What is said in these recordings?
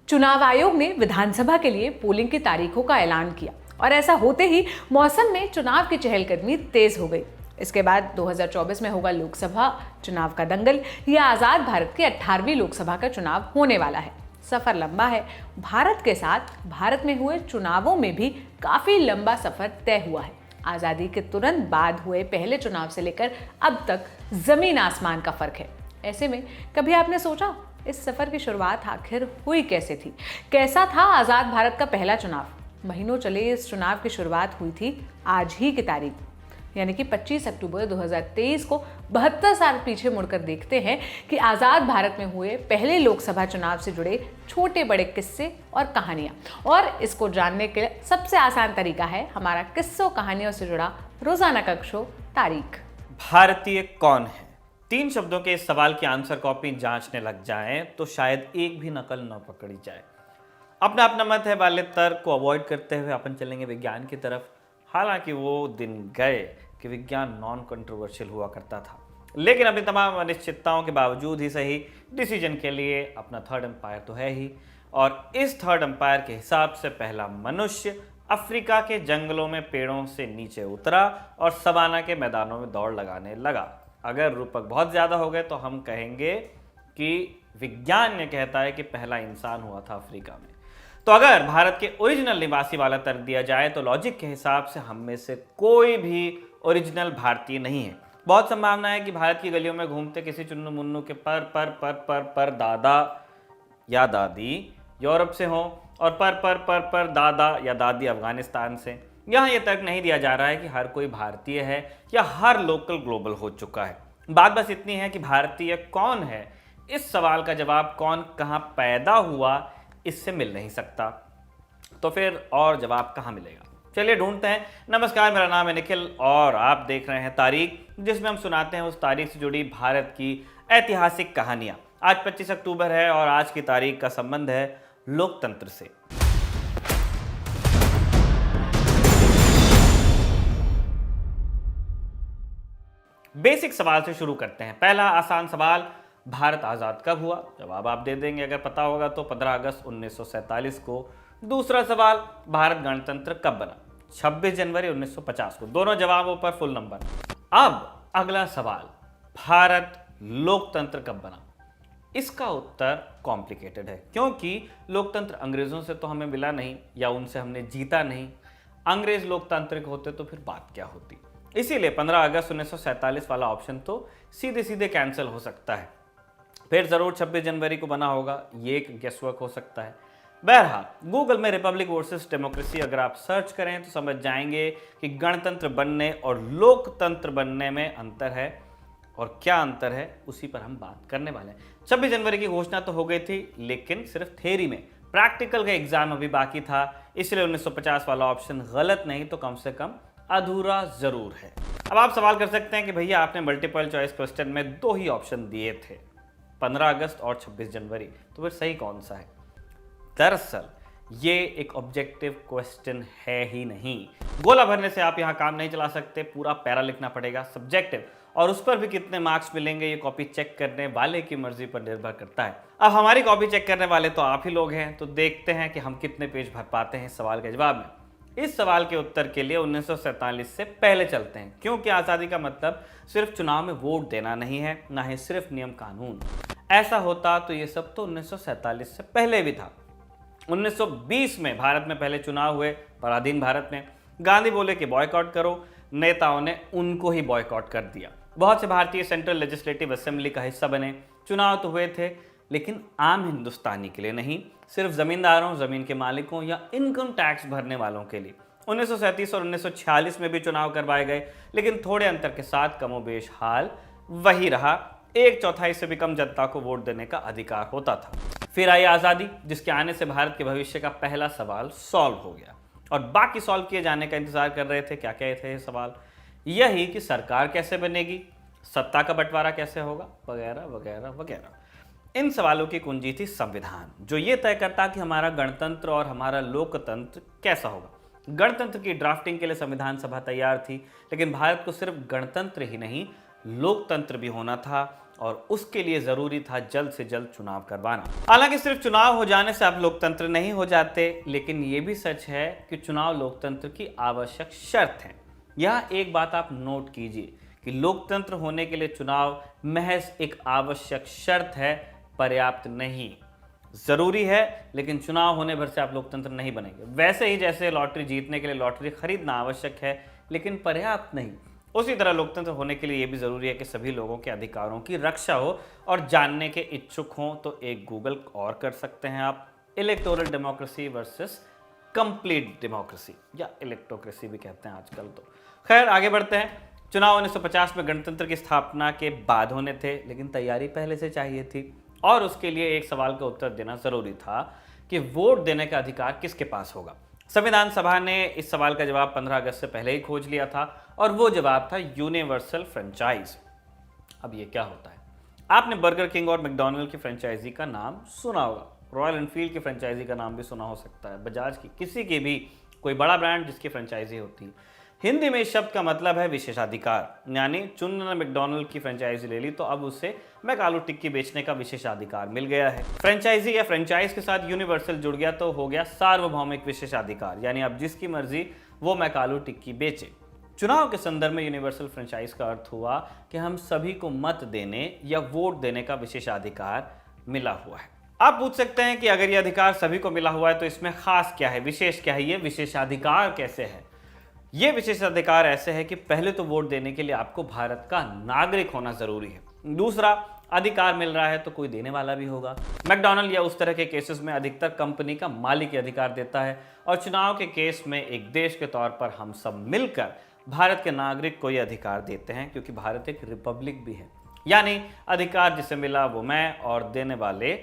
चुनाव आयोग ने विधानसभा के लिए पोलिंग की तारीखों का ऐलान किया और ऐसा होते ही मौसम में चुनाव की चहलकदमी तेज हो गई। इसके बाद 2024 में होगा लोकसभा चुनाव का दंगल। यह आजाद भारत की 18वीं लोकसभा का चुनाव होने वाला है। सफर लंबा है। भारत के साथ भारत में हुए चुनावों में भी काफी लंबा सफर तय हुआ है। आजादी के तुरंत बाद हुए पहले चुनाव से लेकर अब तक जमीन आसमान का फर्क है। ऐसे में कभी आपने सोचा इस सफर की शुरुआत आखिर हुई कैसे थी? कैसा था आजाद भारत का पहला चुनाव? महीनों चले इस चुनाव की शुरुआत हुई थी आज ही की तारीख, यानी कि 25 अक्टूबर 2023 को। 72 साल पीछे मुड़कर देखते हैं कि आजाद भारत में हुए पहले लोकसभा चुनाव से जुड़े छोटे बड़े किस्से और कहानियां। और इसको जानने के लिए सबसे आसान तरीका है हमारा किस्सों कहानियों से जुड़ा रोजाना का शो तारीख। भारतीय कौन है? 3 शब्दों के इस सवाल की आंसर कॉपी जांचने लग जाएं तो शायद एक भी नकल न पकड़ी जाए। अपना अपना मत है वाले तर्क को अवॉइड करते हुए अपन चलेंगे विज्ञान की तरफ। हालांकि वो दिन गए कि विज्ञान नॉन कंट्रोवर्शियल हुआ करता था, लेकिन अपनी तमाम अनिश्चितताओं के बावजूद ही सही डिसीजन के लिए अपना थर्ड एम्पायर तो है ही। और इस थर्ड एम्पायर के हिसाब से पहला मनुष्य अफ्रीका के जंगलों में पेड़ों से नीचे उतरा और सवाना के मैदानों में दौड़ लगाने लगा। अगर रूपक बहुत ज़्यादा हो गए तो हम कहेंगे कि विज्ञान ने कहता है कि पहला इंसान हुआ था अफ्रीका में। तो अगर भारत के ओरिजिनल निवासी वाला तर्क दिया जाए तो लॉजिक के हिसाब से हम में से कोई भी ओरिजिनल भारतीय नहीं है। बहुत संभावना है कि भारत की गलियों में घूमते किसी चुन्नू मुन्नू के पर दादा या दादी यूरोप से हों और पर दादा या दादी अफगानिस्तान से। यहाँ यह तर्क नहीं दिया जा रहा है कि हर कोई भारतीय है या हर लोकल ग्लोबल हो चुका है। बात बस इतनी है कि भारतीय कौन है, इस सवाल का जवाब कौन कहाँ पैदा हुआ इससे मिल नहीं सकता। तो फिर और जवाब कहाँ मिलेगा? चलिए ढूंढते हैं। नमस्कार, मेरा नाम है निखिल और आप देख रहे हैं तारीख, जिसमें हम सुनाते हैं उस तारीख से जुड़ी भारत की ऐतिहासिक कहानियां। आज 25 अक्टूबर है और आज की तारीख का संबंध है लोकतंत्र से। बेसिक सवाल से शुरू करते हैं। पहला आसान सवाल, भारत आज़ाद कब हुआ? जवाब आप दे देंगे अगर पता होगा तो 15 अगस्त 1947 को। दूसरा सवाल, भारत गणतंत्र कब बना? 26 जनवरी 1950 को। दोनों जवाबों पर फुल नंबर। अब अगला सवाल, भारत लोकतंत्र कब बना? इसका उत्तर कॉम्प्लिकेटेड है, क्योंकि लोकतंत्र अंग्रेजों से तो हमें मिला नहीं या उनसे हमने जीता नहीं। अंग्रेज लोकतांत्रिक होते तो फिर बात क्या होती। इसीलिए 15 अगस्त 1947 वाला ऑप्शन तो सीधे सीधे कैंसिल हो सकता है। फिर जरूर 26 जनवरी को बना होगा, ये एक गेसवर्क हो सकता है। बहरहाल गूगल में रिपब्लिक वर्सेस डेमोक्रेसी अगर आप सर्च करें तो समझ जाएंगे कि गणतंत्र बनने और लोकतंत्र बनने में अंतर है, और क्या अंतर है उसी पर हम बात करने वाले हैं। 26 जनवरी की घोषणा तो हो गई थी, लेकिन सिर्फ थ्योरी में, प्रैक्टिकल का एग्जाम अभी बाकी था। इसलिए 1950 वाला ऑप्शन गलत नहीं तो कम से कम अधूरा जरूर है। अब आप सवाल कर सकते हैं कि भैया आपने मल्टीपल चॉइस क्वेश्चन में 2 ही ऑप्शन दिए थे, 15 अगस्त और 26 जनवरी, तो फिर सही कौन सा है? दरअसल ये एक ऑब्जेक्टिव क्वेश्चन है ही नहीं। गोला भरने से आप यहाँ काम नहीं चला सकते, पूरा पैरा लिखना पड़ेगा, सब्जेक्टिव, और उस पर भी कितने मार्क्स मिलेंगे ये कॉपी चेक करने वाले की मर्जी पर निर्भर करता है। अब हमारी कॉपी चेक करने वाले तो आप ही लोग हैं, तो देखते हैं कि हम कितने पेज भर पाते हैं इस सवाल के जवाब में। इस सवाल के उत्तर के लिए 1947 से पहले चलते हैं, क्योंकि आज़ादी का मतलब सिर्फ चुनाव में वोट देना नहीं है, ना ही सिर्फ नियम कानून। ऐसा होता तो ये सब तो 1947 से पहले भी था। 1920 में भारत में पहले चुनाव हुए, पराधीन भारत में। गांधी बोले कि बॉयकॉट करो, नेताओं ने उनको ही बॉयकॉट कर दिया। बहुत से भारतीय सेंट्रल लेजिस्लेटिव असेंबली का हिस्सा बने। चुनाव तो हुए थे, लेकिन आम हिंदुस्तानी के लिए नहीं, सिर्फ जमींदारों, जमीन के मालिकों या इनकम टैक्स भरने वालों के लिए। 1937 और 1946 में भी चुनाव करवाए गए, लेकिन थोड़े अंतर के साथ कमोबेश हाल वही रहा। 1/4 से भी कम जनता को वोट देने का अधिकार होता था। फिर आई आज़ादी, जिसके आने से भारत के भविष्य का पहला सवाल सॉल्व हो गया, और बाकी सॉल्व किए जाने का इंतजार कर रहे थे। क्या क्या थे ये सवाल? यही कि सरकार कैसे बनेगी, सत्ता का बंटवारा कैसे होगा, वगैरह वगैरह वगैरह। इन सवालों की कुंजी थी संविधान, जो ये तय करता कि हमारा गणतंत्र और हमारा लोकतंत्र कैसा होगा। गणतंत्र की ड्राफ्टिंग के लिए संविधान सभा तैयार थी, लेकिन भारत को सिर्फ गणतंत्र ही नहीं लोकतंत्र भी होना था। और उसके लिए जरूरी था जल्द से जल्द चुनाव करवाना। हालांकि सिर्फ चुनाव हो जाने से आप लोकतंत्र नहीं हो जाते, लेकिन ये भी सच है कि चुनाव लोकतंत्र की आवश्यक शर्त है। यह एक बात आप नोट कीजिए कि लोकतंत्र होने के लिए चुनाव महज एक आवश्यक शर्त है, पर्याप्त नहीं। जरूरी है, लेकिन चुनाव होने भर से आप लोकतंत्र नहीं बनेंगे। वैसे ही जैसे लॉटरी जीतने के लिए लॉटरी खरीदना आवश्यक है, लेकिन पर्याप्त नहीं, उसी तरह लोकतंत्र होने के लिए यह भी जरूरी है कि सभी लोगों के अधिकारों की रक्षा हो। और जानने के इच्छुक हों तो एक गूगल और कर सकते हैं आप, electoral democracy versus complete democracy, या इलेक्टोक्रेसी भी कहते हैं आजकल। तो खैर आगे बढ़ते हैं। चुनाव 1950 में गणतंत्र की स्थापना के बाद होने थे, लेकिन तैयारी पहले से चाहिए थी और उसके लिए एक सवाल का उत्तर देना जरूरी था कि वोट देने का अधिकार किसके पास होगा। संविधान सभा ने इस सवाल का जवाब 15 अगस्त से पहले ही खोज लिया था और वो जवाब था यूनिवर्सल फ्रेंचाइज। अब ये क्या होता है? आपने बर्गर किंग और मैकडॉनल्ड की फ्रेंचाइजी का नाम सुना होगा, रॉयल एनफील्ड की फ्रेंचाइजी का नाम भी सुना हो सकता है, बजाज की, किसी की भी कोई बड़ा ब्रांड जिसकी फ्रेंचाइजी होती है। हिंदी में इस शब्द का मतलब है विशेषाधिकार, यानी चुन्नू ने मैकडॉनल्ड की फ्रेंचाइजी ले ली तो अब उसे मैकालू टिक्की बेचने का विशेषाधिकार मिल गया है। फ्रेंचाइजी या फ्रेंचाइज के साथ यूनिवर्सल जुड़ गया तो हो गया सार्वभौमिक विशेषाधिकार, यानी अब जिसकी मर्जी वो मैकालू टिक्की बेचे। चुनाव के संदर्भ में यूनिवर्सल फ्रेंचाइज का अर्थ हुआ कि हम सभी को मत देने या वोट देने का विशेषाधिकार मिला हुआ है। आप पूछ सकते हैं कि अगर यह अधिकार सभी को मिला हुआ है तो इसमें खास क्या है, विशेष क्या है, ये विशेषाधिकार कैसे है? ये विशेषाधिकार ऐसे है कि पहले तो वोट देने के लिए आपको भारत का नागरिक होना जरूरी है। दूसरा, अधिकार मिल रहा है तो कोई देने वाला भी होगा। मैकडॉनल्ड या उस तरह के केसेस में अधिकतर कंपनी का मालिक अधिकार देता है और चुनाव के केस में एक देश के तौर पर हम सब मिलकर भारत के नागरिक को यह अधिकार देते हैं, क्योंकि भारत एक रिपब्लिक भी है, यानी अधिकार जिसे मिला वो मैं और देने वाले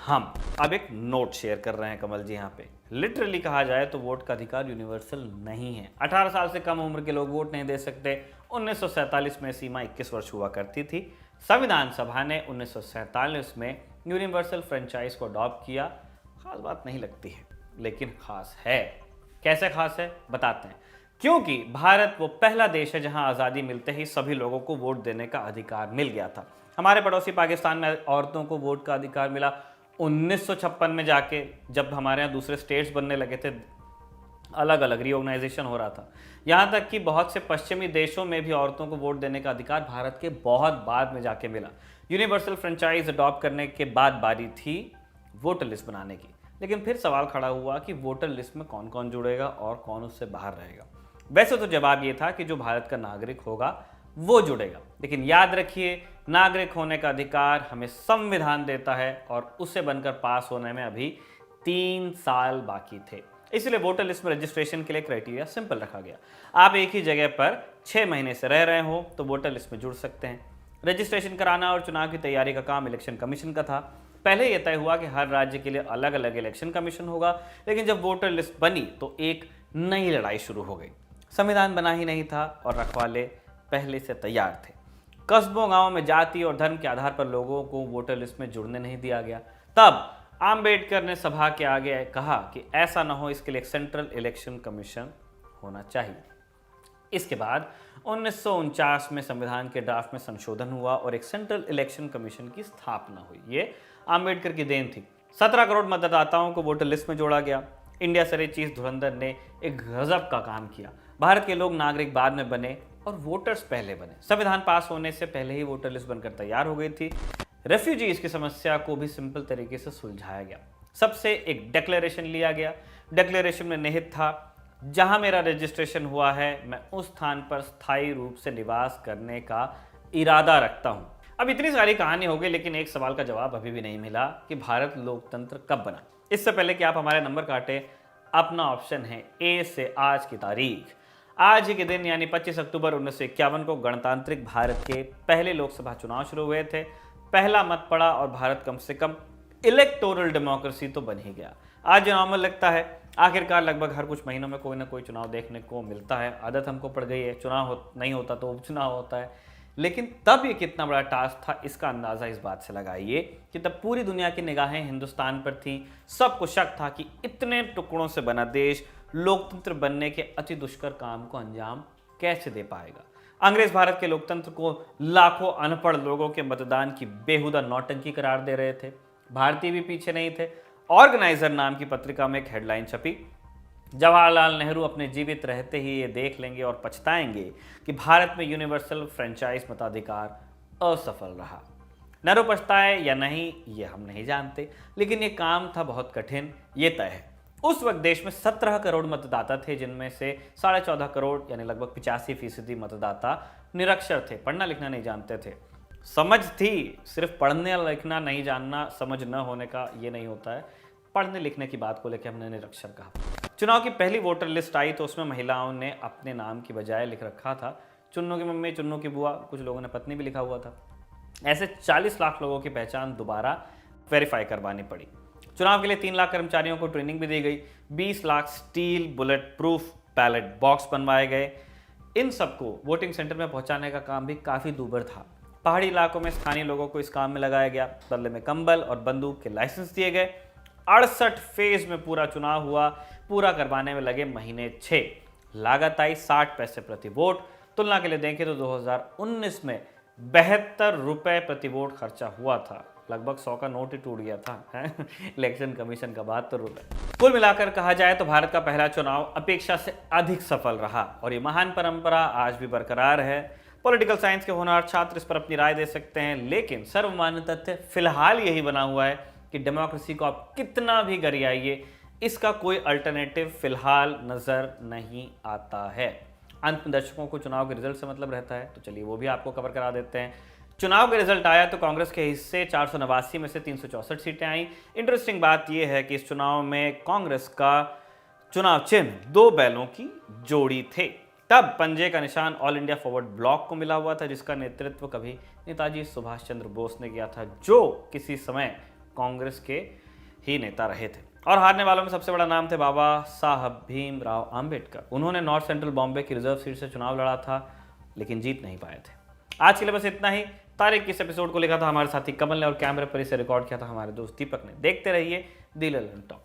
हम। अब एक नोट शेयर कर रहे हैं कमल जी यहाँ पे। लिटरली कहा जाए तो वोट का अधिकार यूनिवर्सल नहीं है। 18 साल से कम उम्र के लोग वोट नहीं दे सकते। 1947 में सीमा 21 वर्ष हुआ करती थी। संविधान सभा ने 1947 में यूनिवर्सल फ्रेंचाइज को अडॉप्ट किया। खास बात नहीं लगती है, लेकिन खास है। कैसे खास है बताते हैं। क्योंकि भारत वो पहला देश है जहां आज़ादी मिलते ही सभी लोगों को वोट देने का अधिकार मिल गया था। हमारे पड़ोसी पाकिस्तान में औरतों को वोट का अधिकार मिला 1956 में जाके, जब हमारे यहाँ दूसरे स्टेट्स बनने लगे थे, अलग अलग रीऑर्गेनाइजेशन हो रहा था। यहाँ तक कि बहुत से पश्चिमी देशों में भी औरतों को वोट देने का अधिकार भारत के बहुत बाद में जाके मिला। यूनिवर्सल फ्रेंचाइज अडॉप्ट करने के बाद बारी थी वोटर लिस्ट बनाने की, लेकिन फिर सवाल खड़ा हुआ कि वोटर लिस्ट में कौन कौन जुड़ेगा और कौन उससे बाहर रहेगा। वैसे तो जवाब ये था कि जो भारत का नागरिक होगा वो जुड़ेगा, लेकिन याद रखिए नागरिक होने का अधिकार हमें संविधान देता है और उसे बनकर पास होने में अभी 3 साल बाकी थे। इसलिए वोटर लिस्ट में रजिस्ट्रेशन के लिए क्राइटेरिया सिंपल रखा गया। आप एक ही जगह पर 6 महीने से रह रहे हो तो वोटर लिस्ट में जुड़ सकते हैं। रजिस्ट्रेशन कराना और चुनाव की तैयारी का काम इलेक्शन कमीशन का था। पहले यह तय हुआ कि हर राज्य के लिए अलग अलग इलेक्शन कमीशन होगा, लेकिन जब वोटर लिस्ट बनी तो एक नई लड़ाई शुरू हो गई। संविधान बना ही नहीं था और रखवाले पहले से तैयार थे। कस्बों गांवों में जाति और धर्म के आधार पर लोगों को वोटर लिस्ट में जुड़ने नहीं दिया गया। तब आम्बेडकर ने सभा के आगे कहा कि ऐसा ना हो, इसके लिए एक सेंट्रल इलेक्शन कमीशन होना चाहिए। इसके बाद 1949 में संविधान के ड्राफ्ट में संशोधन हुआ और एक सेंट्रल इलेक्शन कमीशन की स्थापना हुई। ये आम्बेडकर की देन थी। 17 करोड़ मतदाताओं को वोटर लिस्ट में जोड़ा गया। इंडिया सरे चीफ धुरंधर ने एक गजब का काम किया। भारत के लोग नागरिक बाद में बने और वोटर्स पहले बने। संविधान पास होने से पहले ही वोटर लिस्ट बनकर तैयार हो गई थी। रेफ्यूजीज की समस्या को भी सिंपल तरीके से सुलझाया गया। सबसे एक डिक्लेरेशन लिया गया। डिक्लेरेशन में निहित था, जहां मेरा रजिस्ट्रेशन हुआ है मैं उस स्थान पर स्थायी रूप से निवास करने का इरादा रखता हूं। अब इतनी सारी कहानी हो गई, लेकिन एक सवाल का जवाब अभी भी नहीं मिला कि भारत लोकतंत्र कब बना। इससे पहले कि आप हमारे नंबर काटें, अपना ऑप्शन है ए से आज की तारीख। आज ही के दिन यानी 25 अक्टूबर 1951 को गणतांत्रिक भारत के पहले लोकसभा चुनाव शुरू हुए थे। पहला मत पड़ा और भारत कम से कम इलेक्टोरल डेमोक्रेसी तो बन ही गया। आज नॉर्मल लगता है, आखिरकार लगभग हर कुछ महीनों में कोई ना कोई चुनाव देखने को मिलता है। आदत हमको पड़ गई है, चुनाव नहीं होता तो उपचुनाव होता है। लेकिन तब ये कितना बड़ा टास्क था, इसका अंदाजा इस बात से लगाइए कि तब पूरी दुनिया की निगाहें हिंदुस्तान पर थी। सबको शक था कि इतने टुकड़ों से बना देश लोकतंत्र बनने के अति दुष्कर काम को अंजाम कैसे दे पाएगा। अंग्रेज भारत के लोकतंत्र को लाखों अनपढ़ लोगों के मतदान की बेहुदा नौटंकी करार दे रहे थे। भारतीय भी पीछे नहीं थे। ऑर्गेनाइजर नाम की पत्रिका में एक हेडलाइन छपी, जवाहरलाल नेहरू अपने जीवित रहते ही ये देख लेंगे और पछताएंगे कि भारत में यूनिवर्सल फ्रेंचाइज मताधिकार असफल रहा। नेहरू पछताए या नहीं ये हम नहीं जानते, लेकिन ये काम था बहुत कठिन, ये तय है। उस वक्त देश में 17 करोड़ मतदाता थे, जिनमें से 14.5 करोड़ यानी लगभग 85% मतदाता निरक्षर थे, पढ़ना लिखना नहीं जानते थे। समझ थी, सिर्फ पढ़ने लिखना नहीं जानना समझ न होने का ये नहीं होता है। पढ़ने लिखने की बात को लेकर हमने निरक्षर कहा। चुनाव की पहली वोटर लिस्ट आई तो उसमें महिलाओं ने अपने नाम की बजाय लिख रखा था चुन्नू की मम्मी, चुन्नू की बुआ, कुछ लोगों ने पत्नी भी लिखा हुआ था। ऐसे 40 लाख लोगों की पहचान दोबारा वेरीफाई करवानी पड़ी। चुनाव के लिए 3 लाख कर्मचारियों को ट्रेनिंग भी दी गई। 20 lakh steel bullet proof ballot box बनवाए गए। इन सबको वोटिंग सेंटर में पहुंचाने का काम भी काफ़ी दूभर था। पहाड़ी इलाकों में स्थानीय लोगों को इस काम में लगाया गया। बदले में कंबल और बंदूक के लाइसेंस दिए गए। 68 फेज में पूरा चुनाव हुआ। पूरा करवाने में लगे महीने 6। लागत आई 60 पैसे प्रति वोट। तुलना के लिए देखें तो 2019 में 72 रुपए प्रति वोट खर्चा हुआ था। लगभग 100 का नोट ही टूट गया था। इलेक्शन कमीशन का 72 रुपए। कुल मिलाकर कहा जाए तो भारत का पहला चुनाव अपेक्षा से अधिक सफल रहा और ये महान परंपरा आज भी बरकरार है। पॉलिटिकल साइंस के होनहार छात्र इस पर अपनी राय दे सकते हैं, लेकिन सर्वमान्य तथ्य फिलहाल यही बना हुआ है कि डेमोक्रेसी को आप कितना भी गरियाइए, इसका कोई अल्टरनेटिव फिलहाल नजर नहीं आता है। अंत में दर्शकों को चुनाव के रिजल्ट से मतलब रहता है, तो चलिए वो भी आपको कवर करा देते हैं। चुनाव का रिजल्ट आया तो कांग्रेस के हिस्से 489 में से 364 सीटें आई। इंटरेस्टिंग बात यह है कि इस चुनाव में कांग्रेस का चुनाव चिन्ह 2 बैलों की जोड़ी थे। तब पंजे का निशान ऑल इंडिया फॉरवर्ड ब्लॉक को मिला हुआ था, जिसका नेतृत्व कभी नेताजी सुभाष चंद्र बोस ने किया था, जो किसी समय कांग्रेस के ही नेता रहे थे। और हारने वालों में सबसे बड़ा नाम थे बाबा साहब भीमराव अंबेडकर। उन्होंने नॉर्थ सेंट्रल बॉम्बे की रिजर्व सीट से चुनाव लड़ा था, लेकिन जीत नहीं पाए थे। आज के लिए बस इतना ही। तारीख इस एपिसोड को लिखा था हमारे साथी कमल ने और कैमरे पर इसे रिकॉर्ड किया था हमारे दोस्त दीपक ने। देखते रहिए दी ललन टॉक।